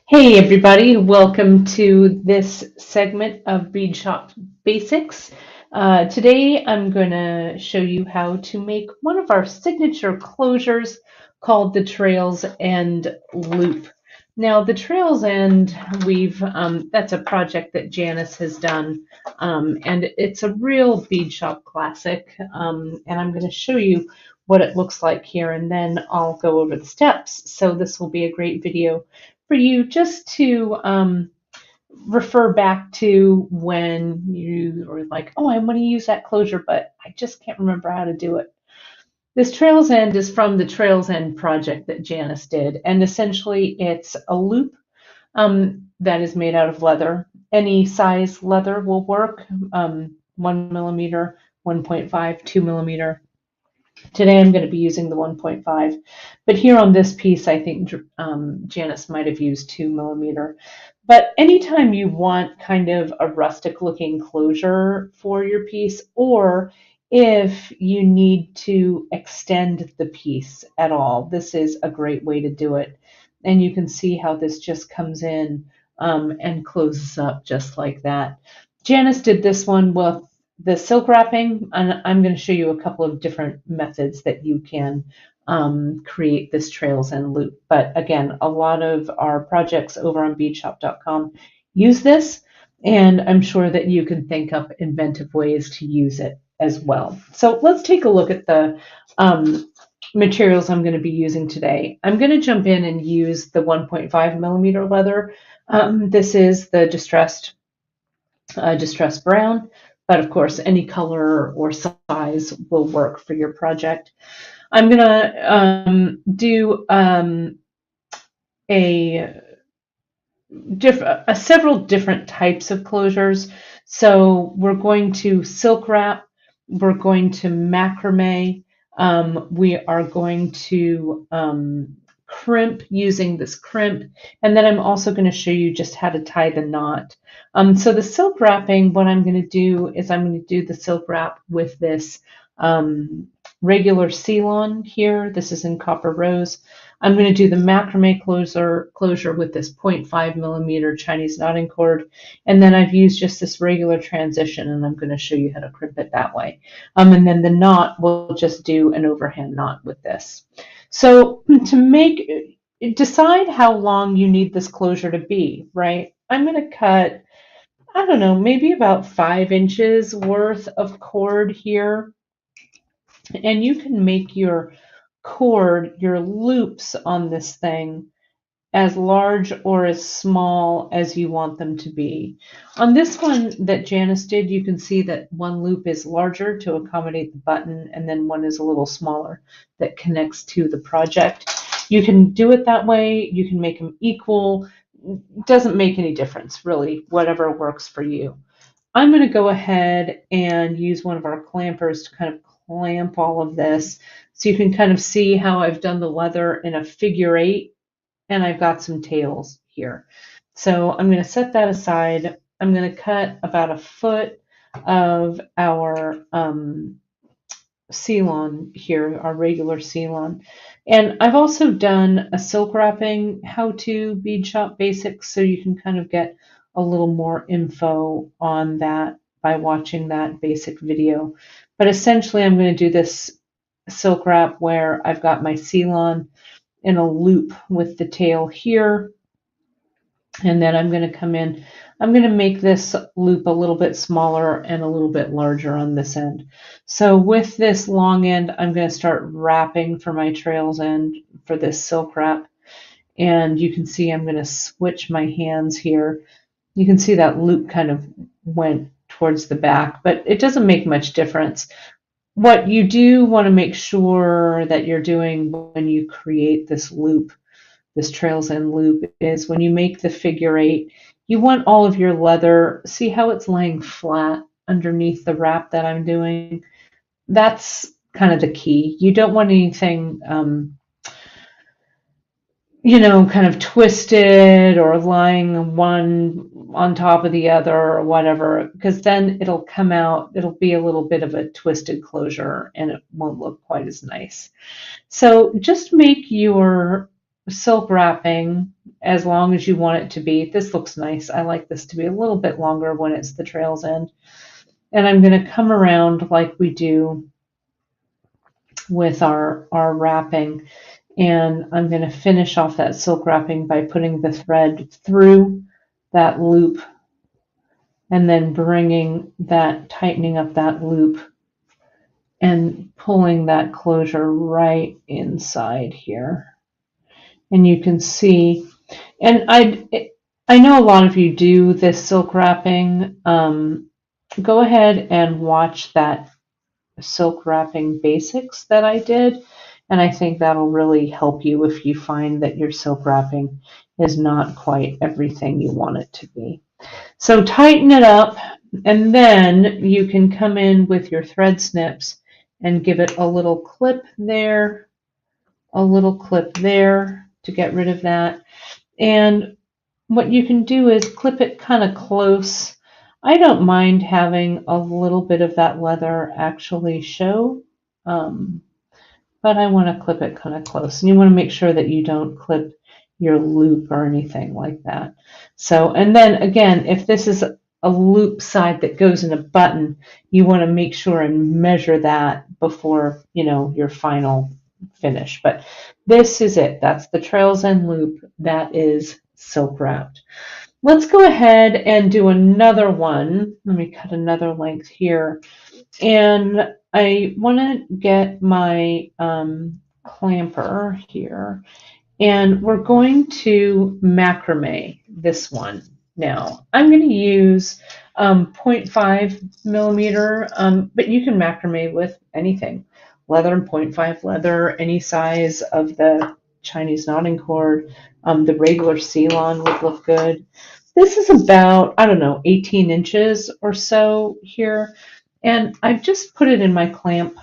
Hey everybody, welcome to this segment of Bead Shop Basics. Today I'm going to show you how to make one of our signature closures called the Trails End Loop. Now the Trails End, that's a project that Janice has done, and it's a real bead shop classic, and I'm going to show you what it looks like here, and then I'll go over the steps. So this will be a great video for you just to refer back to when you were like, oh, I want to use that closure, but I just can't remember how to do it. This Trails End is from the Trails End project that Janice did, and essentially it's a loop that is made out of leather. Any size leather will work, 1 millimeter, 1.5, 2 millimeter. Today I'm going to be using the 1.5, but here on this piece I think Janice might have used 2 millimeter. But anytime you want kind of a rustic looking closure for your piece, or if you need to extend the piece at all, this is a great way to do it. And you can see how this just comes in and closes up just like that. Janice did this one with the silk wrapping, and I'm going to show you a couple of different methods that you can create this trails and loop. But again, a lot of our projects over on beadshop.com use this, and I'm sure that you can think up inventive ways to use it as well. So let's take a look at the materials I'm going to be using today. I'm going to jump in and use the 1.5 millimeter leather. This is the distressed brown, but of course any color or size will work for your project. I'm gonna do a several different types of closures. So we're going to silk wrap, we're going to macrame, we are going to crimp using this crimp, and then I'm also going to show you just how to tie the knot. So the silk wrapping, what I'm going to do is I'm going to do the silk wrap with this regular Ceylon here. This is in Copper Rose. I'm going to do the macrame closure with this 0.5 millimeter Chinese knotting cord, and then I've used just this regular transition, and I'm going to show you how to crimp it that way. And then the knot, we'll just do an overhand knot with this. So to decide how long you need this closure to be, right? I'm going to cut, I don't know, maybe about 5 inches worth of cord here. And you can make your cord, your loops on this thing, as large or as small as you want them to be. On this one that Janice did, you can see that one loop is larger to accommodate the button, and then one is a little smaller that connects to the project. You can do it that way. You can make them equal. It doesn't make any difference, really, whatever works for you. I'm going to go ahead and use one of our clampers to kind of clamp all of this. So you can kind of see how I've done the leather in a figure eight, and I've got some tails here. So I'm going to set that aside. I'm going to cut about 1 foot of our Ceylon here, our regular Ceylon. And I've also done a silk wrapping how-to bead shop basics, so you can kind of get a little more info on that by watching that basic video. But essentially I'm going to do this silk wrap where I've got my Ceylon in a loop with the tail here, and then I'm going to come in. I'm going to make this loop a little bit smaller and a little bit larger on this end. So with this long end, I'm going to start wrapping for my trails end for this silk wrap. And you can see I'm going to switch my hands here. You can see that loop kind of went towards the back, but it doesn't make much difference. What you do want to make sure that you're doing when you create this loop, this trails end loop, is when you make the figure eight, you want all of your leather, see how it's laying flat underneath the wrap that I'm doing? That's kind of the key. You don't want anything, kind of twisted or lying one on top of the other or whatever, because then it'll come out, it'll be a little bit of a twisted closure and it won't look quite as nice. So just make your silk wrapping as long as you want it to be. This looks nice. I like this to be a little bit longer when it's the trail's end. And I'm going to come around like we do with our wrapping. And I'm going to finish off that silk wrapping by putting the thread through that loop and then tightening up that loop and pulling that closure right inside here. And you can see, and I know a lot of you do this silk wrapping. Go ahead and watch that silk wrapping basics that I did, and I think that'll really help you if you find that your silk wrapping is not quite everything you want it to be. So tighten it up, and then you can come in with your thread snips and give it a little clip there, a little clip there to get rid of that. And what you can do is clip it kind of close. I don't mind having a little bit of that leather actually show, but I want to clip it kind of close. And you want to make sure that you don't clip your loop or anything like that. So, and then again, if this is a loop side that goes in a button, you want to make sure and measure that before, your final finish. But this is it. That's the trail's end loop that is silk wrapped. Let's go ahead and do another one. Let me cut another length here. And I want to get my clamper here. And we're going to macrame this one now. I'm going to use 0.5 millimeter, but you can macrame with anything. Leather and 0.5 leather, any size of the Chinese knotting cord. The regular Ceylon would look good. This is about, 18 inches or so here. And I've just put it in my clamp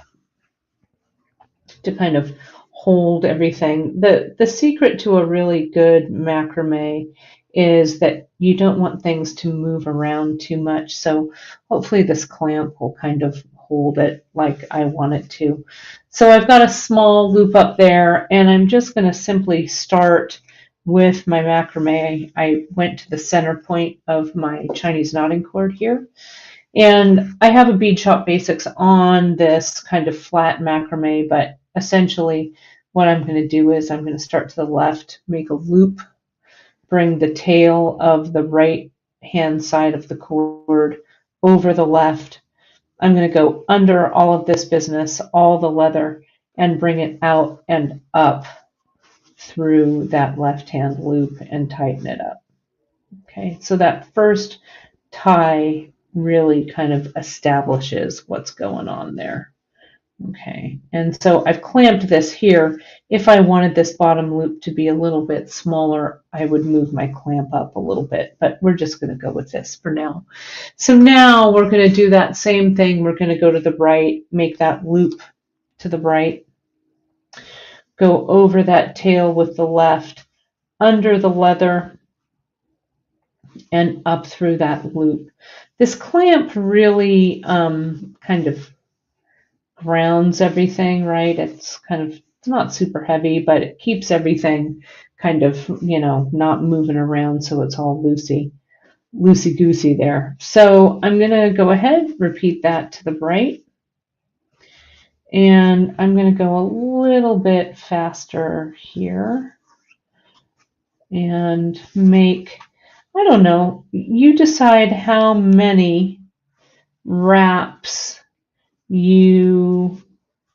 to kind of hold everything. The secret to a really good macrame is that you don't want things to move around too much. So hopefully this clamp will kind of hold it like I want it to. So I've got a small loop up there, and I'm just going to simply start with my macrame. I went to the center point of my Chinese knotting cord here. And I have a Bead Shop Basics on this kind of flat macrame, but essentially what I'm going to do is I'm going to start to the left, make a loop, bring the tail of the right hand side of the cord over the left. I'm going to go under all of this business, all the leather, and bring it out and up through that left hand loop and tighten it up. Okay, so that first tie really kind of establishes what's going on there. Okay, and so I've clamped this here. If I wanted this bottom loop to be a little bit smaller, I would move my clamp up a little bit, but we're just going to go with this for now. So now we're going to do that same thing. We're going to go to the right, make that loop to the right, go over that tail with the left, under the leather, and up through that loop. This clamp really kind of grounds everything, right? It's not super heavy, but it keeps everything kind of, not moving around, so it's all loosey-goosey there. So I'm going to go ahead, repeat that to the right, and I'm going to go a little bit faster here and make, I don't know, you decide how many wraps you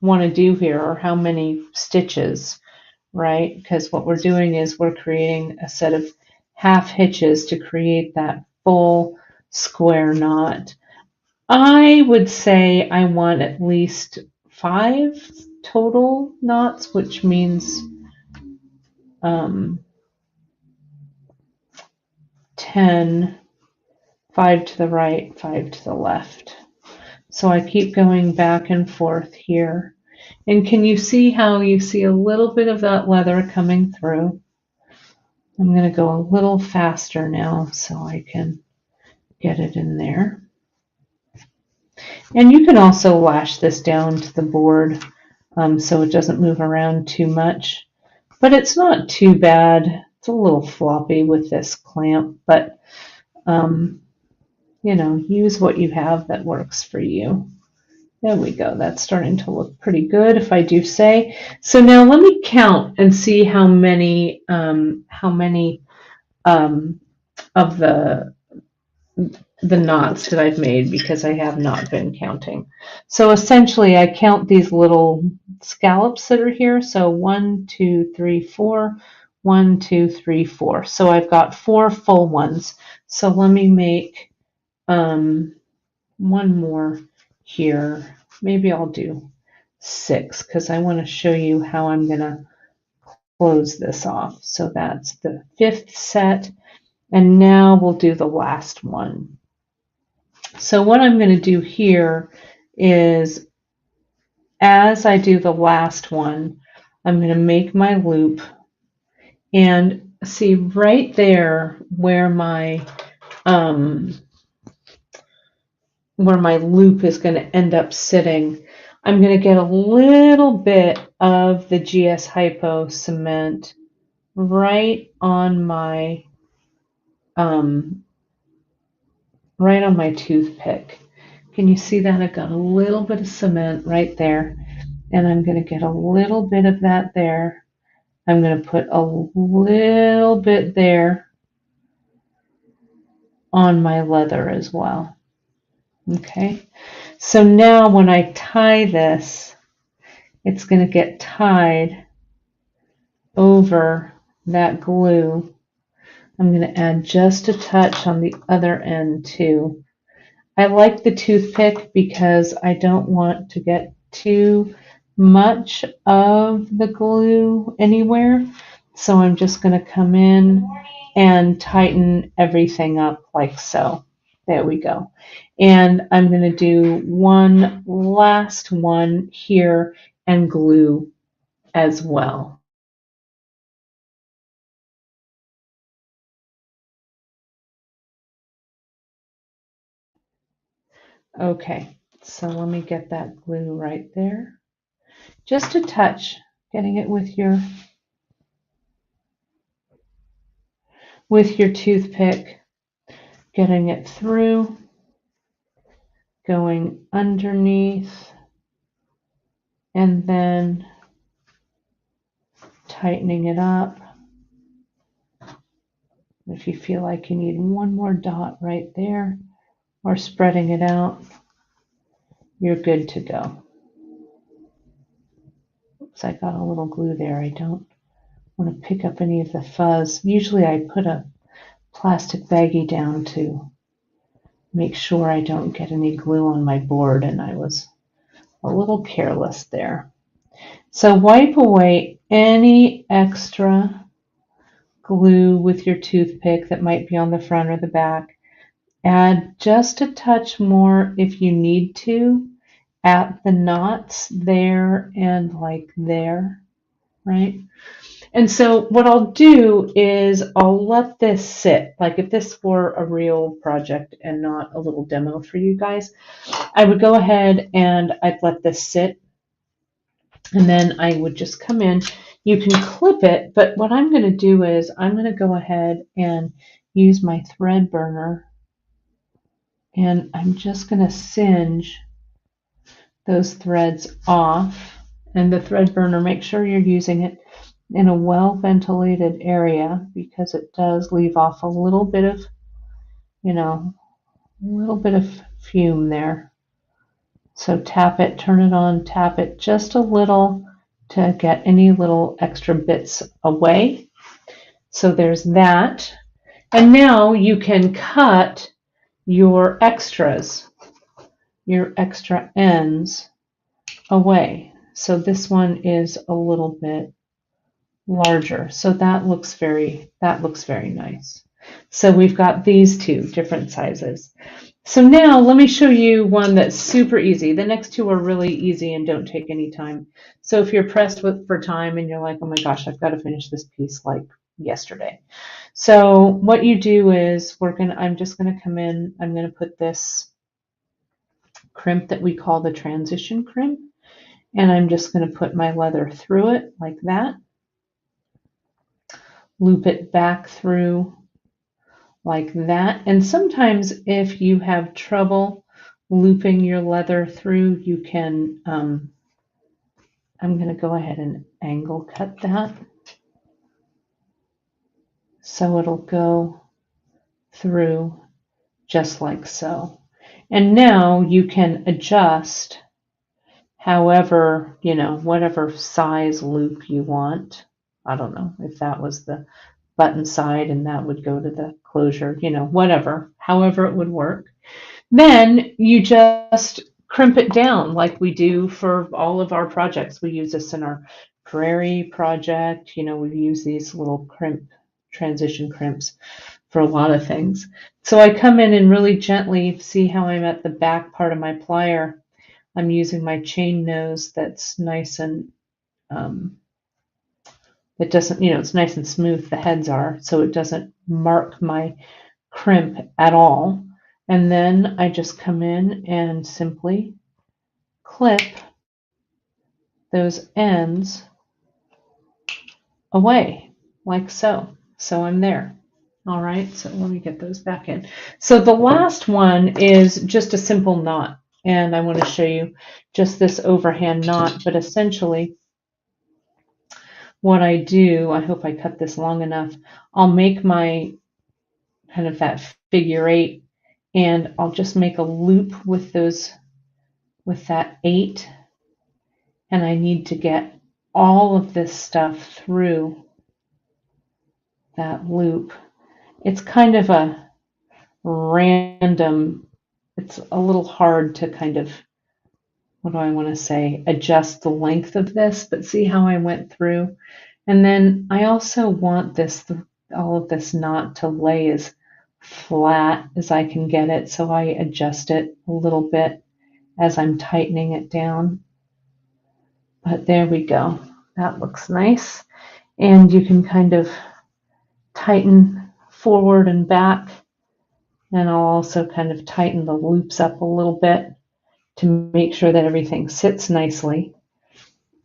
want to do here, or how many stitches, right? Because what we're doing is we're creating a set of half hitches to create that full square knot. I would say I want at least 5 total knots, which means 10, 5 to the right, 5 to the left. So I keep going back and forth here. And can you see how you see a little bit of that leather coming through? I'm going to go a little faster now so I can get it in there. And you can also lash this down to the board so it doesn't move around too much. But it's not too bad. It's a little floppy with this clamp, but you know, use what you have that works for you. There we go. That's starting to look pretty good, if I do say. So now let me count and see how many of the knots that I've made, because I have not been counting. So essentially, I count these little scallops that are here. So 1, 2, 3, 4. 1, 2, 3, 4. So I've got 4 full ones. So let me make one more here. Maybe I'll do 6 because I want to show you how I'm going to close this off. So that's the 5th set. And now we'll do the last one. So what I'm going to do here is, as I do the last one, I'm going to make my loop, and see right there where my loop is going to end up sitting. I'm going to get a little bit of the GS Hypo cement right on my toothpick. Can you see that? I've got a little bit of cement right there, and I'm going to get a little bit of that there. I'm going to put a little bit there on my leather as well. Okay, so now when I tie this, it's going to get tied over that glue. I'm going to add just a touch on the other end too. I like the toothpick because I don't want to get too much of the glue anywhere. So I'm just going to come in and tighten everything up like so. There we go. And I'm going to do one last one here and glue as well. Okay, so let me get that glue right there. Just a touch, getting it with your toothpick, getting it through, going underneath, and then tightening it up. If you feel like you need one more dot right there, or spreading it out, you're good to go. Oops, I got a little glue there. I don't want to pick up any of the fuzz. Usually I put a plastic baggie down to make sure I don't get any glue on my board, and I was a little careless there. So wipe away any extra glue with your toothpick that might be on the front or the back. Add just a touch more if you need to at the knots there and like there, right? And so what I'll do is I'll let this sit. Like if this were a real project and not a little demo for you guys, I would go ahead and I'd let this sit, and then I would just come in. You can clip it, but what I'm going to do is I'm going to go ahead and use my thread burner, and I'm just going to singe those threads off. And the thread burner, make sure you're using it in a well ventilated area, because it does leave off a little bit of, a little bit of fume there. So tap it, turn it on, tap it just a little to get any little extra bits away. So there's that. And now you can cut your extras, your extra ends away. So this one is a little bit larger. So that looks very nice. So we've got these two different sizes. So now let me show you one that's super easy. The next two are really easy and don't take any time. So if you're pressed for time and you're like, oh my gosh, I've got to finish this piece like yesterday. So what you do is I'm just going to come in, I'm going to put this crimp that we call the transition crimp, and I'm just going to put my leather through it like that. loop it back through like that. And sometimes if you have trouble looping your leather through, you can, I'm going to go ahead and angle cut that so it'll go through just like so. And now you can adjust however, whatever size loop you want. I don't know if that was the button side and that would go to the closure, whatever, however it would work. Then you just crimp it down like we do for all of our projects. We use this in our prairie project. We use these little transition crimps for a lot of things. So I come in and really gently, see how I'm at the back part of my plier. I'm using my chain nose that's nice and it doesn't, it's nice and smooth, the heads are, so it doesn't mark my crimp at all. And then I just come in and simply clip those ends away, like so. So I'm there. All right, so let me get those back in. So the last one is just a simple knot. And I want to show you just this overhand knot, but essentially what I do, I hope I cut this long enough, I'll make my kind of that figure 8 and I'll just make a loop with that 8, and I need to get all of this stuff through that loop. It's kind of a random, it's a little hard to kind of, what do I want to say, adjust the length of this, but see how I went through. And then I also want all of this knot to lay as flat as I can get it, so I adjust it a little bit as I'm tightening it down. But there we go. That looks nice. And you can kind of tighten forward and back. And I'll also kind of tighten the loops up a little bit to make sure that everything sits nicely.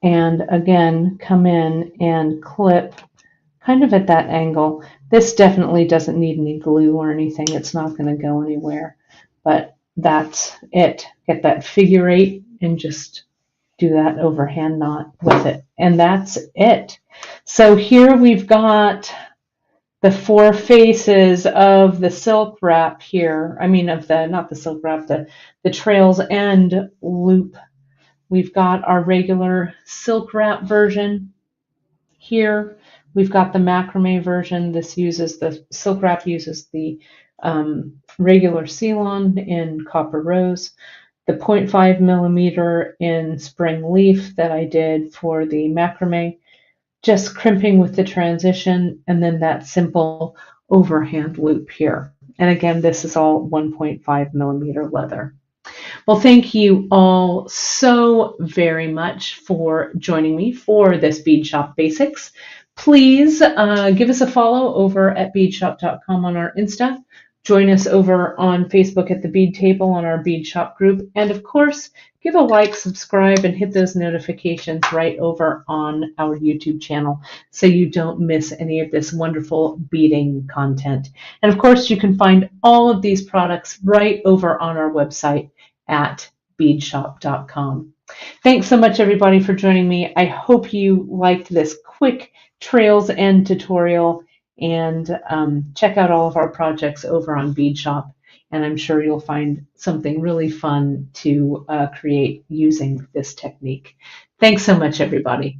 And again, come in and clip kind of at that angle. This definitely doesn't need any glue or anything. It's not going to go anywhere. But that's it. Get that figure 8 and just do that overhand knot with it. And that's it. So here we've got the 4 faces of the silk wrap here. I mean, not the silk wrap, the trails end loop. We've got our regular silk wrap version here. We've got the macrame version. The silk wrap uses the regular Ceylon in copper rose, the 0.5 millimeter in spring leaf that I did for the macrame, just crimping with the transition, and then that simple overhand loop here. And again, this is all 1.5 millimeter leather. Well, thank you all so very much for joining me for this Bead Shop Basics. Please give us a follow over at beadshop.com on our Insta. Join us over on Facebook at the Bead Table on our Bead Shop group. And of course, give a like, subscribe, and hit those notifications right over on our YouTube channel so you don't miss any of this wonderful beading content. And of course, you can find all of these products right over on our website at beadshop.com. Thanks so much, everybody, for joining me. I hope you liked this quick trails end tutorial, and check out all of our projects over on Bead Shop, and I'm sure you'll find something really fun to create using this technique. Thanks so much, everybody.